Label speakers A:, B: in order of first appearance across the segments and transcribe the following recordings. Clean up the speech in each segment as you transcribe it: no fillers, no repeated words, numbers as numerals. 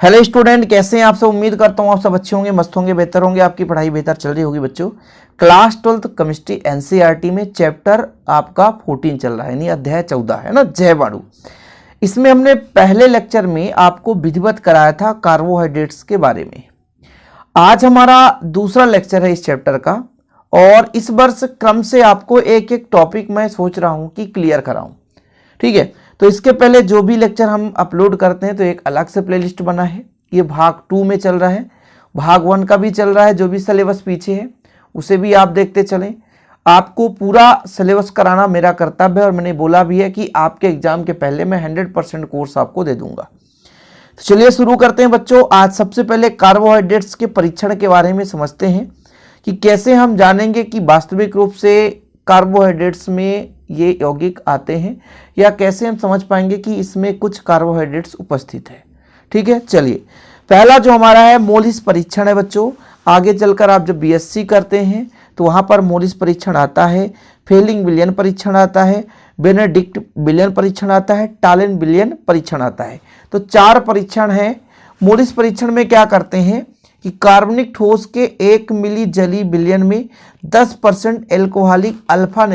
A: Hello student, कैसे हैं आप सब। उम्मीद करता हूँ आप सब अच्छे होंगे, मस्त होंगे, बेहतर होंगे। आपकी पढ़ाई बेहतर चल रही होगी बच्चों। क्लास 12 केमिस्ट्री एनसीईआरटी में चैप्टर आपका 14 चल रहा है, यानी अध्याय 14 है ना, जैवाणु। इसमें हमने पहले लेक्चर में आपको विधिवत कराया था कार्बोहाइड्रेट्स के बारे में। आज हमारा दूसरा लेक्चर है इस चैप्टर का, और इस वर्ष क्रम से आपको एक एक टॉपिक मैं सोच रहा हूँ कि क्लियर कराऊँ। ठीक है, तो इसके पहले जो भी लेक्चर हम अपलोड करते हैं तो एक अलग से प्लेलिस्ट बना है। ये भाग 2 में चल रहा है, भाग 1 का भी चल रहा है। जो भी सिलेबस पीछे है उसे भी आप देखते चलें। आपको पूरा सिलेबस कराना मेरा कर्तव्य है, और मैंने बोला भी है कि आपके एग्जाम के पहले मैं 100% कोर्स आपको दे दूंगा। तो चलिए शुरू करते हैं बच्चों। आज सबसे पहले कार्बोहाइड्रेट्स के परीक्षण के बारे में समझते हैं कि कैसे हम जानेंगे कि वास्तविक रूप से कार्बोहाइड्रेट्स में ये यौगिक आते हैं, या कैसे हम समझ पाएंगे कि इसमें कुछ कार्बोहाइड्रेट्स उपस्थित है। ठीक है, चलिए पहला जो हमारा है मोलिस परीक्षण है बच्चों। आगे चलकर आप जब बीएससी करते हैं तो वहाँ पर मोलिस परीक्षण आता है, फेलिंग विलियन परीक्षण आता है, बेनेडिक्ट विलियन परीक्षण आता है, टालेन विलियन परीक्षण आता है। तो 4 परीक्षण हैं। मोलिस परीक्षण में क्या करते हैं कि कार्बनिक ठोस के 1 मिली जली विलियन में 10% एल्कोहलिक अल्फा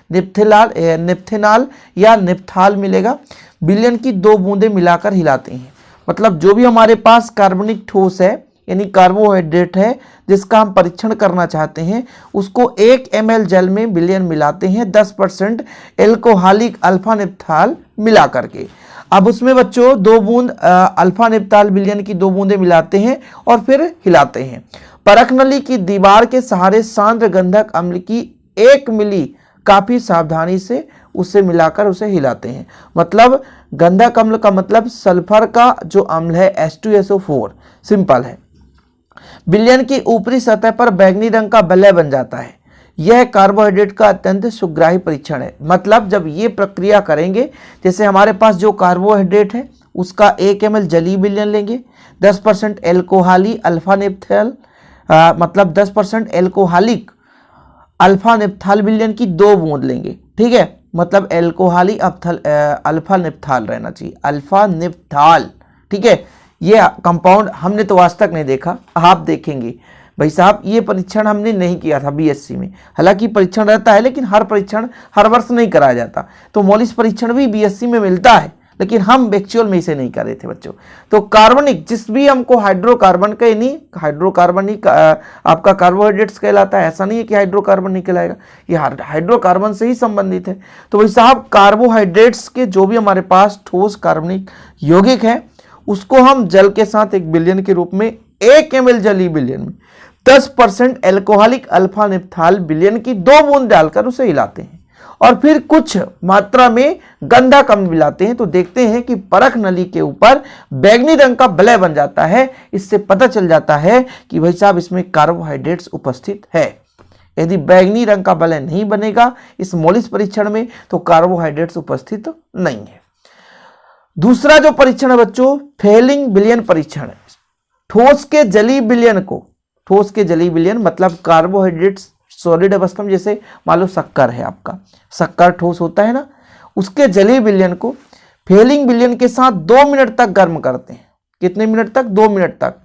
A: नेप्थेनॉल या नेप्थाल मिलेगा। विलियन की 2 बूंदें मिलाकर हिलाते हैं। मतलब जो भी हमारे पास कार्बनिक ठोस है, यानी कार्बोहाइड्रेट है, जिसका हम परीक्षण करना चाहते हैं, उसको 1 ml जल में विलियन मिलाते हैं 10% एल्कोहलिक अल्फा नेप्थाल मिला करके। अब उसमें बच्चों 2 बूंद अल्फा नेप्थाल विलियन की 2 बूंदें मिलाते हैं और फिर हिलाते हैं। परख नली की दीवार के सहारे सांद्र गंधक अम्ल की 1 मिली काफी सावधानी से उसे मिलाकर उसे हिलाते हैं। मतलब गंधक अम्ल का मतलब सल्फर का जो अम्ल है H2SO4, सिंपल है। विलियन की ऊपरी सतह पर बैंगनी रंग का वलय बन जाता है। यह कार्बोहाइड्रेट का अत्यंत सुग्राही परीक्षण है। मतलब जब ये प्रक्रिया करेंगे, जैसे हमारे पास जो कार्बोहाइड्रेट है उसका 1 ml जली विलियन लेंगे, 10% एल्कोहली अल्फा नेप्थाल, मतलब 10% एल्कोहलिक अल्फा नेप्थाल विलियन की 2 बूंद लेंगे। ठीक है, मतलब एल्कोहली अल्फा नेप्थाल रहना चाहिए, अल्फा नेप्थाल। ठीक है, ये कंपाउंड हमने तो आज तक नहीं देखा, आप देखेंगे भाई साहब। ये परीक्षण हमने नहीं किया था बीएससी में। हालांकि परीक्षण रहता है, लेकिन हर परीक्षण हर वर्ष नहीं कराया जाता। तो मोलिस परीक्षण भी बीएससी में मिलता है, लेकिन हम एक्चुअल में इसे नहीं कर रहे थे बच्चों। तो कार्बनिक जिस भी हमको हाइड्रोकार्बन का, नहीं हाइड्रोकार्बन ही आपका कार्बोहाइड्रेट्स कहलाता है। ऐसा नहीं है कि हाइड्रोकार्बन नहीं कहलाएगा, ये हाइड्रोकार्बन से ही संबंधित है। तो भाई साहब कार्बोहाइड्रेट्स के जो भी हमारे पास ठोस कार्बनिक यौगिक है, उसको हम जल के साथ एक विलियन के रूप में 1 ml जली विलियन में 10% एल्कोहलिक अल्फा नेप्थाल विलियन की 2 बूंद डालकर उसे हिलाते हैं, और फिर कुछ मात्रा में गंधक अम्ल मिलाते हैं। तो देखते हैं कि परख नली के ऊपर बैंगनी रंग का वलय बन जाता है। इससे पता चल जाता है कि भाई साहब इसमें कार्बोहाइड्रेट्स उपस्थित है। यदि बैंगनी रंग का वलय नहीं बनेगा इस मोलिस परीक्षण में, तो कार्बोहाइड्रेट्स उपस्थित नहीं है। दूसरा जो परीक्षण है बच्चों, फेलिंग विलियन परीक्षण है। ठोस के जली विलियन को, ठोस के जली विलियन मतलब कार्बोहाइड्रेट्स सॉलिड अवस्था में, जैसे मान लो शक्कर है, आपका शक्कर ठोस होता है ना, उसके जली विलियन को फेलिंग विलियन के साथ 2 मिनट तक गर्म करते हैं। कितने मिनट तक? 2 मिनट तक।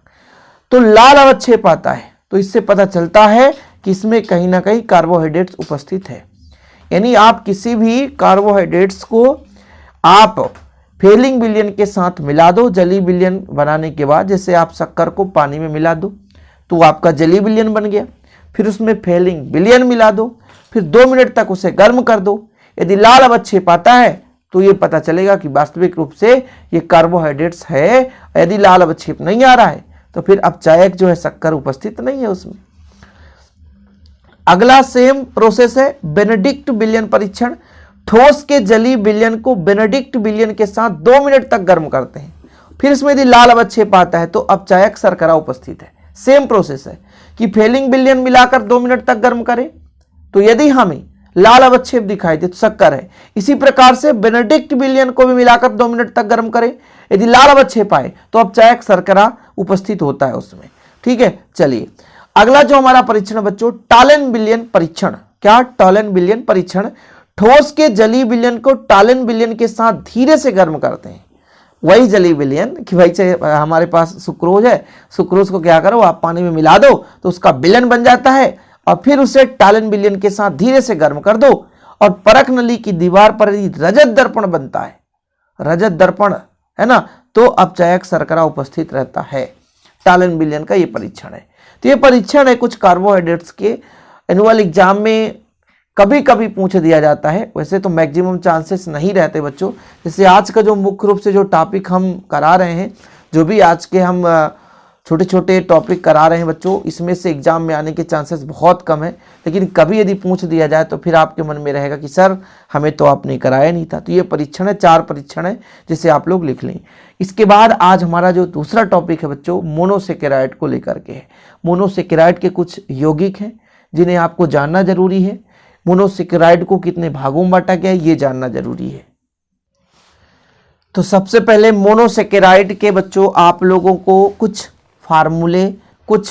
A: तो लाल अवक्षेप आता है। तो इससे पता चलता है कि इसमें कहीं ना कहीं कार्बोहाइड्रेट्स उपस्थित है। यानी आप किसी भी कार्बोहाइड्रेट्स को आप फेलिंग विलियन के साथ मिला दो जली विलियन बनाने के बाद, जैसे आप शक्कर को पानी में मिला दो तो आपका जली विलियन बन गया। फिर उसमें फेलिंग विलियन मिला दो, फिर 2 मिनट तक उसे गर्म कर दो। यदि लाल अवक्षेप आता है तो ये पता चलेगा कि वास्तविक रूप से ये कार्बोहाइड्रेट्स है। यदि लाल अवक्षेप नहीं आ रहा है तो फिर अपचायक जो है शक्कर उपस्थित नहीं है उसमें। अगला सेम प्रोसेस है बेनेडिक्ट विलियन परीक्षण। ठोस के जली विलियन को बेनेडिक्ट विलियन के साथ 2 मिनट तक गर्म करते हैं। फिर इसमें यदि लाल अवक्षेप आता है तो अपचायक शर्करा उपस्थित है। सेम प्रोसेस है कि फेलिंग विलियन मिलाकर 2 मिनट तक गर्म करें, तो यदि हमें लाल अवक्षेप दिखाई दे तो शक्कर है। इसी प्रकार से बेनेडिक्ट विलियन को भी मिलाकर 2 मिनट तक गर्म करें, यदि लाल अवक्षेप आए तो अपचायक शर्करा उपस्थित होता है उसमें। ठीक है, चलिए अगला जो हमारा परीक्षण बच्चों, टालेन विलियन परीक्षण। क्या? टालेन विलियन परीक्षण। ठोस के जली विलियन को टालेन विलियन के साथ धीरे से गर्म करते हैं। वही जलीय विलयन कि भाई चाहे हमारे पास सुक्रोज है, सुक्रोज को क्या करो आप पानी में मिला दो तो उसका विलयन बन जाता है और फिर उसे टालन विलयन के साथ धीरे से गर्म कर दो और परख नली की दीवार पर यदि रजत दर्पण बनता है, रजत दर्पण है ना, तो अपचायक शर्करा उपस्थित रहता है। टालन विलयन का ये परीक्षण है। तो ये परीक्षण है कुछ कार्बोहाइड्रेट्स के, एनुअल एग्जाम में कभी कभी पूछ दिया जाता है, वैसे तो मैक्सिमम चांसेस नहीं रहते बच्चों। जैसे आज का जो मुख्य रूप से जो टॉपिक हम करा रहे हैं, जो भी आज के हम छोटे छोटे टॉपिक करा रहे हैं बच्चों, इसमें से एग्जाम में आने के चांसेस बहुत कम है, लेकिन कभी यदि पूछ दिया जाए तो फिर आपके मन में रहेगा कि सर हमें तो आपने कराया नहीं था। तो ये परीक्षण है, 4 परीक्षण है जिसे आप लोग लिख लें। इसके बाद आज हमारा जो दूसरा टॉपिक है बच्चों, मोनोसेकेराइड को लेकर के है। मोनोसेकेराइड के कुछ यौगिक हैं जिन्हें आपको जानना जरूरी है। मोनोसेकेराइड को कितने भागों में बांटा गया है ये जानना जरूरी है। तो सबसे पहले मोनोसेकेराइड के बच्चों आप लोगों को कुछ फार्मूले, कुछ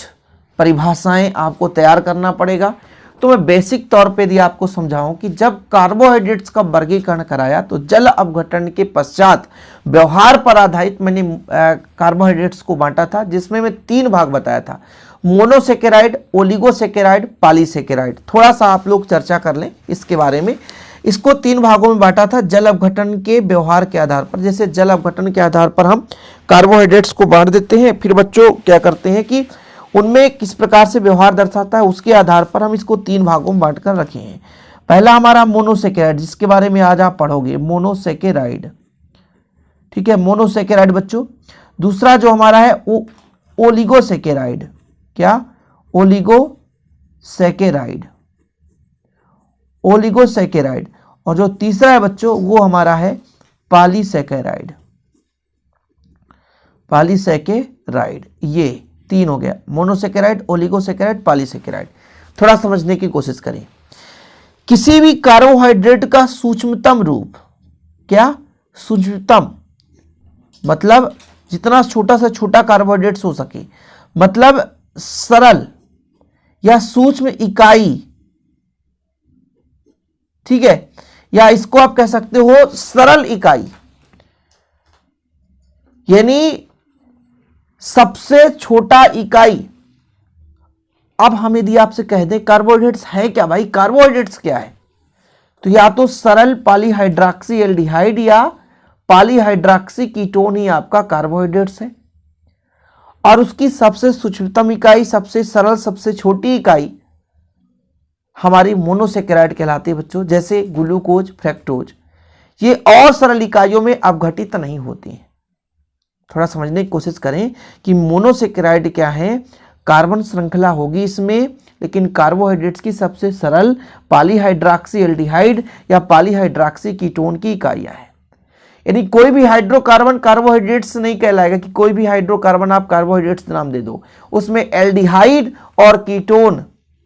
A: परिभाषाएं आपको तैयार करना पड़ेगा। तो मैं बेसिक तौर पे यदि आपको समझाऊं कि जब कार्बोहाइड्रेट्स का वर्गीकरण कराया तो जल अपघटन के पश्चात व्यवहार पर आधारित मैंने कार्बोहाइड्रेट्स को बांटा था, जिसमें मैं 3 भाग बताया था, मोनोसेकेराइड, ओलिगोसेकेराइड, पॉलीसेकेराइड। थोड़ा सा आप लोग चर्चा कर लें इसके बारे में। इसको 3 भागों में बांटा था जल अपघटन के व्यवहार के आधार पर। जैसे जल अपघटन के आधार पर हम कार्बोहाइड्रेट्स को बांट देते हैं, फिर बच्चों क्या करते हैं कि उनमें किस प्रकार से व्यवहार दर्शाता है उसके आधार पर हम इसको 3 भागों में बांट कर रखे हैं। पहला हमारा मोनोसेकेराइड, जिसके बारे में आज आप पढ़ोगे, मोनोसेकेराइड, ठीक है, मोनोसेकेराइड बच्चों। दूसरा जो हमारा है वो ओलिगोसेकेराइड, क्या, ओलिगोसेकेराइड, ओलिगोसेकेराइड। और जो तीसरा है बच्चों वो हमारा है पॉलीसेकेराइड, पॉलीसेकेराइड। ये 3 हो गया, मोनोसेकेराइड, ओलिगोसेकेराइड, पॉलीसेकेराइड। थोड़ा समझने की कोशिश करें। किसी भी कार्बोहाइड्रेट का सूक्ष्मतम रूप, क्या, सूक्ष्मतम मतलब जितना छोटा से छोटा कार्बोहाइड्रेट्स हो सके, मतलब सरल या सूक्ष्म इकाई, ठीक है, या इसको आप कह सकते हो सरल इकाई, यानी सबसे छोटा इकाई। अब हम यदि आपसे कह दें कार्बोहाइड्रेट्स है क्या, भाई कार्बोहाइड्रेट्स क्या है, तो या तो सरल पॉलीहाइड्रोक्सी एल्डिहाइड या पॉलीहाइड्रोक्सी कीटोन ही आपका कार्बोहाइड्रेट्स है। और उसकी सबसे सूक्ष्मतम इकाई, सबसे सरल, सबसे छोटी इकाई हमारी मोनोसेकेराइड कहलाती है बच्चों। जैसे ग्लूकोज, फ्रक्टोज, ये और सरल इकाइयों में अपघटित नहीं होती हैं। थोड़ा समझने की कोशिश करें कि मोनोसेकेराइड क्या है, कार्बन श्रृंखला होगी इसमें, लेकिन कार्बोहाइड्रेट्स की सबसे सरल पॉलीहाइड्रोक्सी एल्डिहाइड या पॉलीहाइड्रोक्सी कीटोन की इकाइयां हैं। यानी कोई भी हाइड्रोकार्बन कार्बोहाइड्रेट्स नहीं कहलाएगा कि कोई भी हाइड्रोकार्बन आप कार्बोहाइड्रेट्स नाम दे दो, उसमें एल्डिहाइड और कीटोन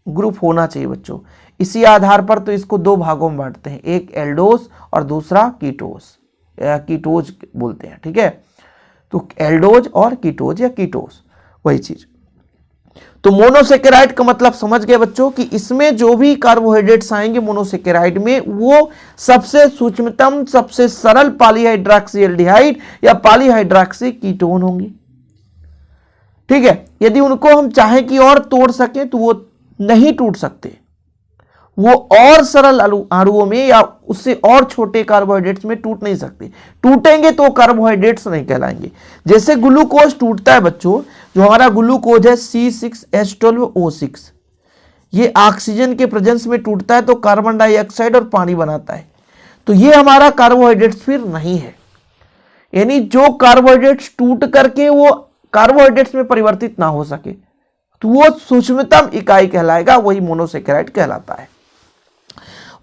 A: ग्रुप होना चाहिए बच्चों। इसी आधार पर तो इसको 2 भागों में बांटते हैं, एक एल्डोस और दूसरा कीटोस या कीटोज बोलते हैं, ठीक है। तो एल्डोज और कीटोज या कीटोस वही चीज। तो मोनोसेकेराइड का मतलब समझ गए बच्चों कि इसमें जो भी कार्बोहाइड्रेट्स आएंगे मोनोसेकेराइड में वो सबसे सूक्ष्मतम, सबसे सरल पॉलीहाइड्रोक्सी एल्डिहाइड या पॉलीहाइड्रोक्सी कीटोन होंगे, ठीक है। यदि उनको हम चाहें कि और तोड़ सकें तो वो नहीं टूट सकते, वो और सरल अणुओं में या उससे और छोटे कार्बोहाइड्रेट्स में टूट नहीं सकते। टूटेंगे तो कार्बोहाइड्रेट्स नहीं कहलाएंगे। जैसे ग्लूकोज टूटता है बच्चों, जो हमारा ग्लूकोज है C6H12O6, ये ऑक्सीजन के प्रेजेंस में टूटता है तो कार्बन डाइऑक्साइड और पानी बनाता है। तो ये हमारा कार्बोहाइड्रेट्स फिर नहीं है। यानी जो कार्बोहाइड्रेट्स टूट करके वो कार्बोहाइड्रेट्स में परिवर्तित ना हो सके तो वो सूक्ष्मतम इकाई कहलाएगा, वही मोनोसेकेराइड कहलाता है।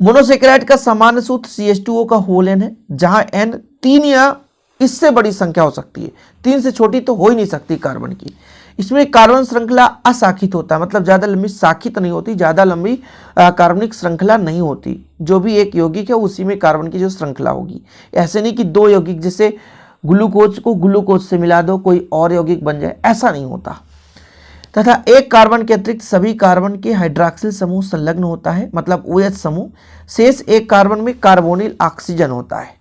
A: मोनोसेकेराइड का सामान्य सूत्र CH2O का होल n है, जहां n 3 या इससे बड़ी संख्या हो सकती है, 3 से छोटी तो हो ही नहीं सकती कार्बन की। इसमें कार्बन श्रृंखला अशाखित होता है, मतलब ज्यादा लंबी शाखित नहीं होती, ज्यादा लंबी कार्बनिक श्रृंखला नहीं होती। जो भी एक यौगिक है उसी में कार्बन की जो श्रृंखला होगी। ऐसे नहीं कि 2 यौगिक, जैसे ग्लूकोज को ग्लूकोज से मिला दो कोई और यौगिक बन जाए, ऐसा नहीं होता। तथा एक कार्बन के अतिरिक्त सभी कार्बन के हाइड्रॉक्सिल समूह संलग्न होता है, मतलब OH समूह। शेष एक कार्बन में कार्बोनिल ऑक्सीजन होता है।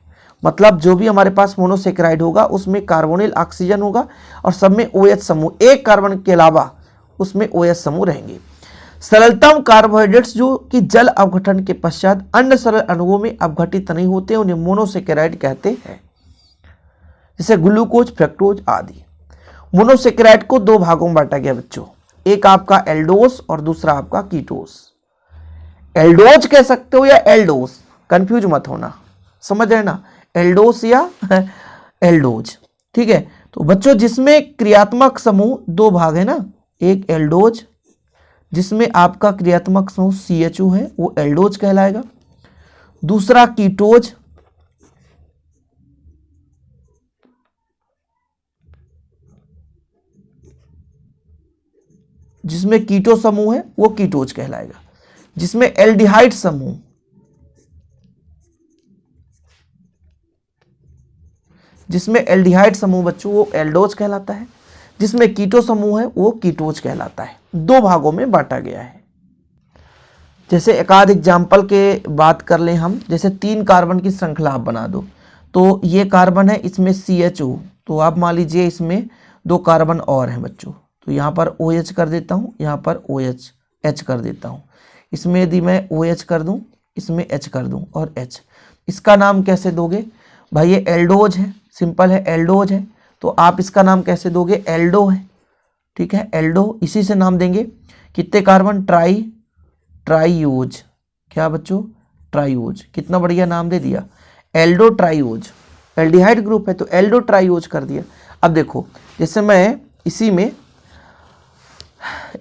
A: मतलब जो भी हमारे पास मोनोसेकेराइड होगा उसमें कार्बोनिल ऑक्सीजन होगा और सब में OH समूह, एक कार्बन के अलावा उसमें OH समूह रहेंगे। सरलतम कार्बोहाइड्रेट्स जो कि जल अवघटन के पश्चात अन्य सरल अणुओं में अवघटित नहीं होते उन्हें मोनोसेकेराइड कहते हैं, जैसे ग्लूकोज, फ्रक्टोज आदि। मोनोसेकेराइड को दो भागों में बांटा गया बच्चों, एक आपका एल्डोस और दूसरा आपका कीटोस। एल्डोज कह सकते हो या एल्डोस, कंफ्यूज मत होना, समझ रहे ना, एल्डोस या एल्डोज, ठीक है। तो बच्चों जिसमें क्रियात्मक समूह दो भाग है ना, एक एल्डोज जिसमें आपका क्रियात्मक समूह CHO है वो एल्डोज कहलाएगा, दूसरा कीटोज जिसमें कीटो समूह है वो कीटोज कहलाएगा, जिसमें एल्डिहाइड समूह बच्चों वो एल्डोज कहलाता है, जिसमें कीटो समूह है वो कीटोज कहलाता है। दो भागों में बांटा गया है। जैसे एक आध एग्जाम्पल के बात कर लें हम, जैसे 3 कार्बन की श्रृंखला आप बना दो, तो ये कार्बन है, इसमें CHO, तो आप मान लीजिए इसमें 2 कार्बन और हैं बच्चों, तो यहाँ पर OH कर देता हूँ, यहाँ पर H कर देता हूँ। इसमें यदि मैं OH कर दूँ, इसमें H कर दूँ और H, इसका नाम कैसे दोगे भाई, ये एल्डोज है, सिंपल है, एल्डोज है, तो आप इसका नाम कैसे दोगे, एल्डो है, ठीक है, एल्डो, इसी से नाम देंगे। कितने कार्बन, ट्राईओज, क्या बच्चों, ट्राईओज, कितना बढ़िया नाम दे दिया, एल्डो ट्राईओज, एल्डिहाइड ग्रुप है तो एल्डो ट्राईओज कर दिया। अब देखो जैसे मैं इसी में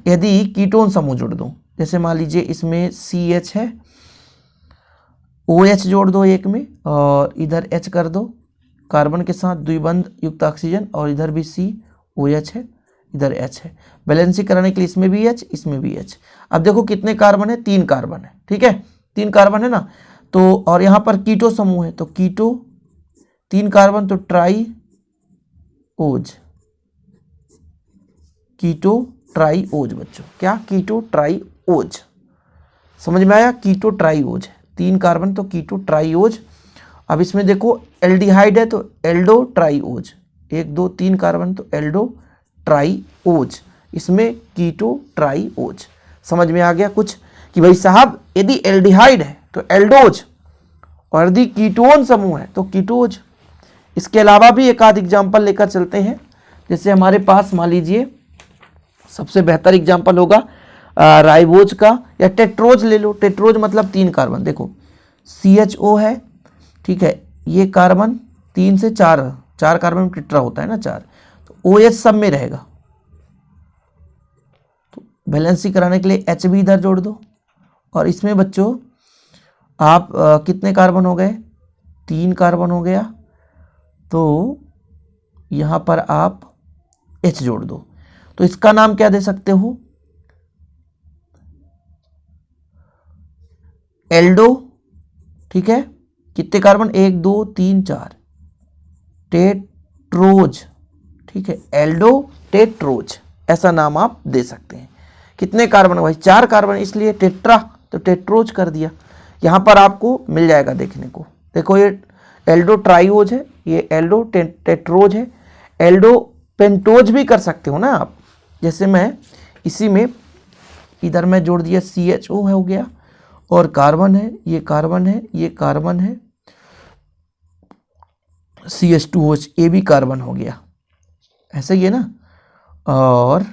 A: यदि कीटोन समूह जोड़ दूं, जैसे मान लीजिए इसमें CH है, OH जोड़ दो एक में और इधर H कर दो, कार्बन के साथ द्विबंध युक्त ऑक्सीजन, और इधर भी COH है, इधर H है, बैलेंसिंग कराने के लिए इसमें भी H, इसमें भी H। अब देखो कितने कार्बन है, 3 कार्बन है, ठीक है, 3 कार्बन है ना, तो और यहाँ पर कीटो समूह है, तो कीटो 3 कार्बन, तो ट्राईओज बच्चों, क्या, कीटो ट्राईओज, समझ में आया, कीटो ट्राईओज, 3 कार्बन तो कीटो ट्राईओज। अब इसमें देखो एल्डिहाइड है तो एल्डो ट्राईओज, 1 2 3 कार्बन तो एल्डो ट्राईओज, इसमें कीटो ट्राईओज। समझ में आ गया कुछ कि भाई साहब यदि एल्डिहाइड है तो एल्डोज और यदि कीटोन समूह है तो कीटोज। इसके अलावा भी एक आध एग्जाम्पल लेकर चलते हैं, जैसे हमारे पास मान लीजिए सबसे बेहतर एग्जाम्पल होगा राइबोज का, या टेट्रोज ले लो, टेट्रोज मतलब 3 कार्बन, देखो CHO है, ठीक है, ये कार्बन 3 से 4 कार्बन में टेट्रा होता है ना 4, तो OH सब में रहेगा, तो बैलेंसिंग कराने के लिए H भी इधर जोड़ दो, और इसमें बच्चों आप कितने कार्बन हो गए, 3 कार्बन हो गया, तो यहाँ पर आप H जोड़ दो, तो इसका नाम क्या दे सकते हो, एल्डो, ठीक है, कितने कार्बन, 1 2 3 4, टेट्रोज, ठीक है, एल्डो टेट्रोज, ऐसा नाम आप दे सकते हैं। कितने कार्बन भाई, 4 कार्बन, इसलिए टेट्रा, तो टेट्रोज कर दिया। यहाँ पर आपको मिल जाएगा देखने को, देखो ये एल्डो ट्राईओज है, ये एल्डो टेट्रोज है, एल्डो पेंटोज भी कर सकते हो ना आप, जैसे मैं इसी में इधर मैं जोड़ दिया CHO है, हो गया, और कार्बन है, ये कार्बन है, ये कार्बन है, CH2OH, ये भी कार्बन हो गया, ऐसा ही है ना। और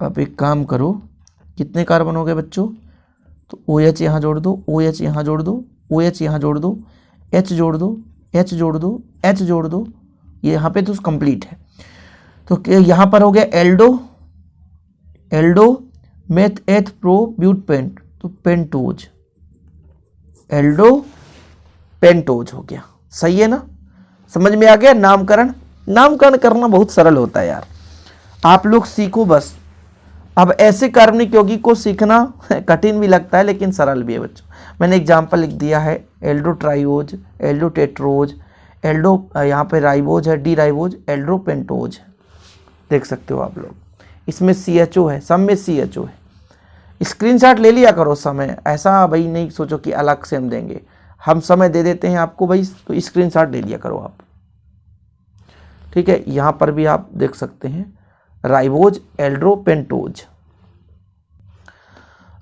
A: अब एक काम करो, कितने कार्बन हो गए बच्चों, तो OH यहाँ जोड़ दो, OH यहाँ जोड़ दो, OH यहाँ जोड़ दो, H जोड़ दो, H जोड़ दो, H जोड़ दो, ये यहाँ पे तो कंप्लीट है। तो यहाँ पर हो गया aldo meth eth prop but pent, तो पेंटोज, एल्डो पेंटोज हो गया, सही है ना, समझ में आ गया। नामकरण करना बहुत सरल होता है यार, आप लोग सीखो बस। अब ऐसे कार्बनिक यौगिक को सीखना कठिन भी लगता है लेकिन सरल भी है बच्चों। मैंने एग्जाम्पल लिख दिया है, एल्डो ट्राईओज, एल्डो टेट्रोज, एल्डो यहाँ पे राइबोज है, डी राइबोज, एल्डो पेंटोज, देख सकते हो आप लोग। इसमें CHO है, सब में CHO है। स्क्रीनशॉट ले लिया करो समय, ऐसा भाई नहीं सोचो कि अलग से हम देंगे, हम समय दे देते हैं आपको भाई, तो स्क्रीनशॉट ले लिया करो आप। ठीक है, यहाँ पर भी आप देख सकते हैं राइबोज, एल्ड्रो, पेंटोज।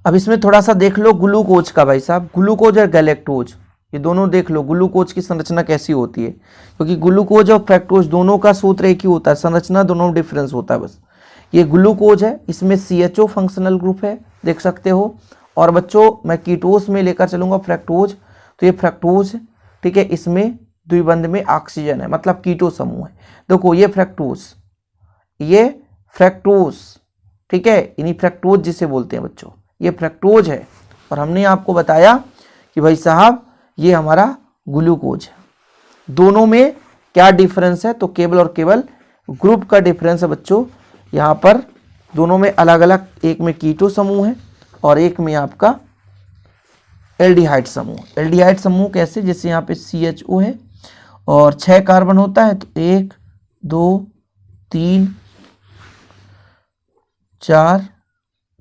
A: अब इसमें थोड़ा सा देख लो ग्लूकोज का भाई साहब, ग्लूकोज और गैलेक्टोज, ये दोनों देख लो ग्लूकोज की संरचना कैसी होती है, क्योंकि ग्लूकोज और फ्रक्टोज दोनों का सूत्र एक ही होता है, संरचना दोनों में डिफरेंस होता है बस। ये ग्लूकोज है, इसमें CHO फंक्शनल ग्रुप है, देख सकते हो। और बच्चों मैं कीटोस में लेकर चलूंगा फ्रक्टोज, तो ये फ्रक्टोज है। ठीक है, इसमें द्विबंध में ऑक्सीजन है, मतलब कीटो समूह है। देखो ये फ्रक्टोज, ये फ्रक्टोज, ठीक है, इन्हीं फ्रक्टोज जिसे बोलते हैं बच्चों, ये फ्रक्टोज है। और हमने आपको बताया कि भाई साहब ये हमारा ग्लूकोज है। दोनों में क्या डिफरेंस है, तो केवल और केवल ग्रुप का डिफरेंस है बच्चों। यहाँ पर दोनों में अलग अलग, एक में कीटो समूह है और एक में आपका एल्डिहाइड समूह। एल्डिहाइड समूह कैसे, जैसे यहाँ पे CHO है और 6 कार्बन होता है, तो 1 2 3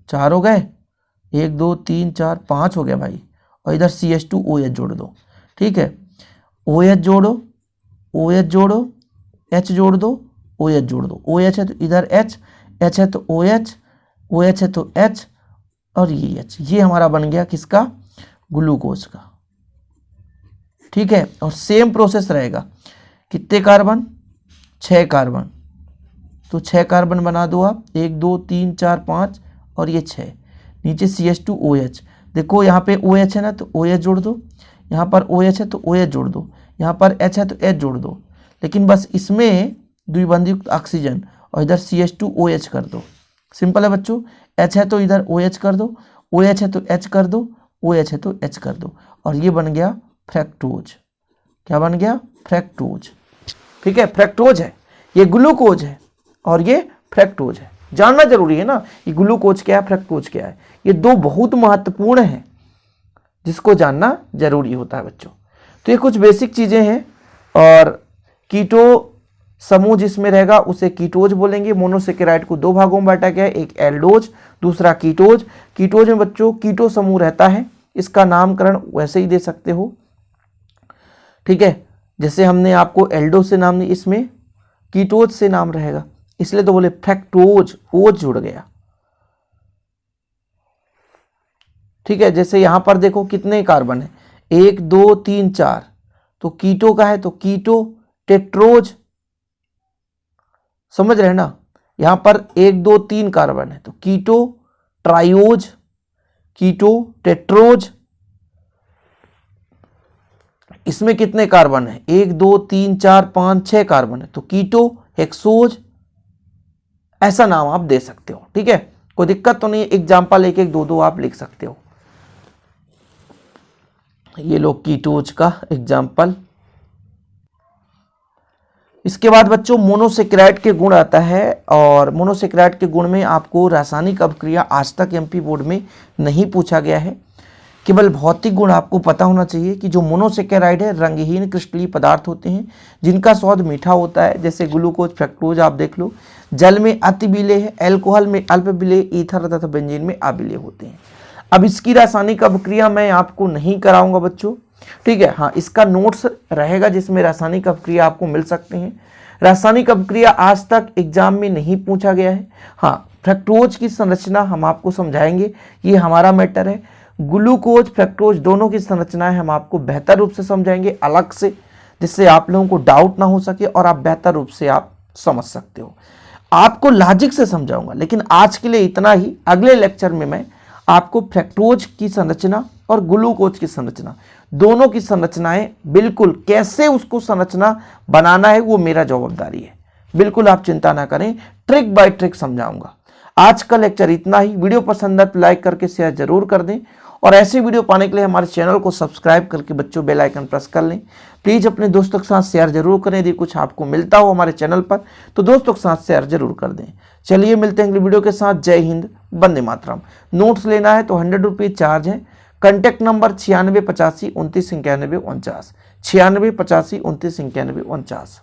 A: 4 हो गए, 1 2 3 4 5 हो गया भाई। और इधर CH2OH जोड़ दो। ठीक है, OH जोड़ो, OH जोड़ो, H जोड़ दो, OH जोड़ दो। OH है तो इधर H, H है तो OH, OH है तो H और ये H, ये हमारा बन गया किसका, ग्लूकोज का। ठीक है, और सेम प्रोसेस रहेगा, कितने कार्बन, 6 कार्बन, तो 6 कार्बन बना दो आप, 1 2 3 4 5 और ये 6, नीचे CH2OH। देखो यहाँ पे OH है ना, तो OH जोड़ दो, यहाँ पर OH है तो OH जोड़ दो, यहाँ पर H है तो H जोड़ दो। लेकिन बस इसमें द्विबंधयुक्त ऑक्सीजन और इधर CH2OH कर दो। सिंपल है बच्चों, H है तो इधर OH कर दो, OH है तो H कर दो, OH है तो H कर दो, और ये बन गया फ्रक्टोज। क्या बन गया, फ्रक्टोज। ठीक है, फ्रक्टोज है, ये ग्लूकोज है और ये फ्रक्टोज है। जानना जरूरी है ना, ये ग्लूकोज क्या है, फ्रक्टोज क्या है, ये दो बहुत महत्वपूर्ण हैं जिसको जानना जरूरी होता है बच्चों। तो ये कुछ बेसिक चीजें हैं। और कीटो समूह जिसमें रहेगा उसे कीटोज बोलेंगे। मोनोसेकेराइड को 2 भागों में बांटा गया है, एक एल्डोज, दूसरा कीटोज। कीटोज में बच्चों कीटो समूह रहता है, इसका नामकरण वैसे ही दे सकते हो। ठीक है, जैसे हमने आपको एल्डो से नाम नहीं, इसमें कीटोज से नाम रहेगा, इसलिए तो बोले फ्रक्टोज, ओज जुड़ गया। ठीक है, जैसे यहां पर देखो कितने कार्बन है, 1 2 3 4, तो कीटो का है तो कीटो टेट्रोज, समझ रहे ना। यहां पर 1 2 3 कार्बन है तो कीटो ट्राइओज, कीटो टेट्रोज। इसमें कितने कार्बन है, 1 2 3 4 5 6 कार्बन है तो कीटो हेक्सोज। ऐसा नाम आप दे सकते हो। ठीक है, कोई दिक्कत तो नहीं, एग्जाम्पल एक एक दो दो आप लिख सकते हो। ये लो कीटोज का एग्जाम्पल। इसके बाद बच्चों मोनोसेकेराइड के गुण आता है, और मोनोसेकेराइड के गुण में आपको रासायनिक अभिक्रिया आज तक एमपी बोर्ड में नहीं पूछा गया है। केवल भौतिक गुण आपको पता होना चाहिए कि जो मोनोसेकेराइड है रंगहीन क्रिस्टलीय पदार्थ होते हैं जिनका स्वाद मीठा होता है, जैसे ग्लूकोज, फ्रक्टोज आप देख लो। जल में अति विलेय है, अल्कोहल में अल्प विलेय, ईथर तथा बेंजीन में अविलेय होते हैं। अब इसकी रासायनिक अभिक्रिया मैं आपको नहीं कराऊंगा बच्चों, ठीक है। हाँ, इसका नोट्स रहेगा जिसमें रासायनिक अभिक्रिया आपको मिल सकते हैं। रासायनिक अभिक्रिया आज तक एग्जाम में नहीं पूछा गया है। हाँ, फ्रक्टोज की संरचना हम आपको समझाएंगे, ये हमारा मैटर है। ग्लूकोज, फ्रक्टोज दोनों की संरचनाएं हम आपको बेहतर रूप से समझाएंगे अलग से, जिससे आप लोगों को डाउट ना हो सके और आप बेहतर रूप से आप समझ सकते हो। आपको लॉजिक से समझाऊंगा, लेकिन आज के लिए इतना ही। अगले लेक्चर में मैं आपको फ्रक्टोज की संरचना और ग्लूकोज की संरचना, दोनों की संरचनाएं बिल्कुल कैसे उसको संरचना बनाना है वो मेरा जवाबदारी है। बिल्कुल आप चिंता ना करें, ट्रिक बाय ट्रिक समझाऊंगा। आज का लेक्चर इतना ही। वीडियो पसंद है तो लाइक करके शेयर जरूर कर दें, और ऐसे वीडियो पाने के लिए हमारे चैनल को सब्सक्राइब करके बच्चों बेल आइकन प्रेस कर लें। प्लीज अपने दोस्तों के साथ शेयर जरूर करें। यदि कुछ आपको मिलता हो हमारे चैनल पर तो दोस्तों के साथ शेयर जरूर कर दें। चलिए मिलते हैं अगली वीडियो के साथ। जय हिंद, वंदे मातरम। नोट्स लेना है तो 100 रुपीज चार्ज है। Contact number 96 85 29 91 49, 96 85 29 91 49।